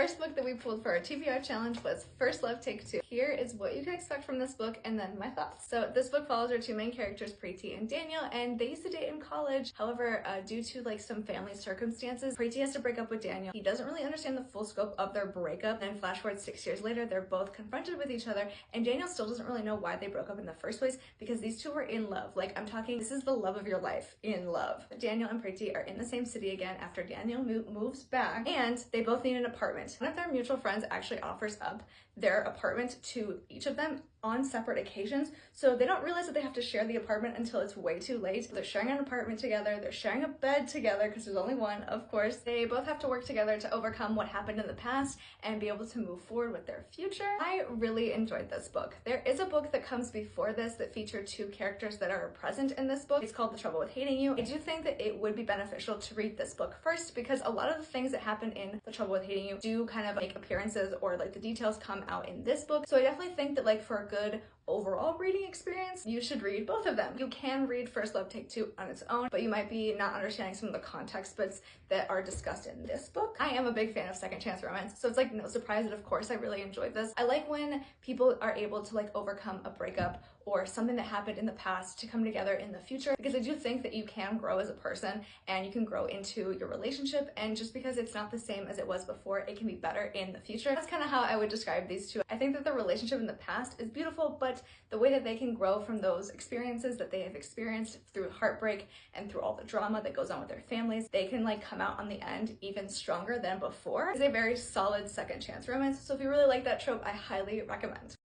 first book that we pulled for our TBR challenge was First Love Take Two. Here is what you can expect from this book and then my thoughts. So this book follows our two main characters, Preeti and Daniel, and they used to date in college. However, due to like some family circumstances, Preeti has to break up with Daniel. He doesn't really understand the full scope of their breakup. Then flash forward 6 years later, they're both confronted with each other, and Daniel still doesn't really know why they broke up in the first place because these two were in love. Like, I'm talking, this is the love of your life, in love. Daniel and Preeti are in the same city again after Daniel moves back, and they both need an apartment. One of their mutual friends actually offers up their apartment to each of them on separate occasions, so they don't realize that they have to share the apartment until it's way too late. They're sharing an apartment together, they're sharing a bed together because there's only one, of course. They both have to work together to overcome what happened in the past and be able to move forward with their future. I really enjoyed this book. There is a book that comes before this that featured two characters that are present in this book. It's called The Trouble with Hating You. I do think that it would be beneficial to read this book first because a lot of the things that happen in The Trouble with Hating You do kind of make appearances, or like the details come out in this book. So I definitely think that like for a good overall reading experience, you should read both of them. You can read First Love Take Two on its own, but you might be not understanding some of the context bits that are discussed in this book. I am a big fan of second chance romance, so it's like no surprise that of course I really enjoyed this. I like when people are able to like overcome a breakup or something that happened in the past to come together in the future, because I do think that you can grow as a person and you can grow into your relationship, and just because it's not the same as it was before, it can be better in the future. That's kind of how I would describe these two. I think that the relationship in the past is beautiful, but the way that they can grow from those experiences that they have experienced through heartbreak and through all the drama that goes on with their families, they can like come out on the end even stronger than before. It's a very solid second chance romance, so if you really like that trope, I highly recommend.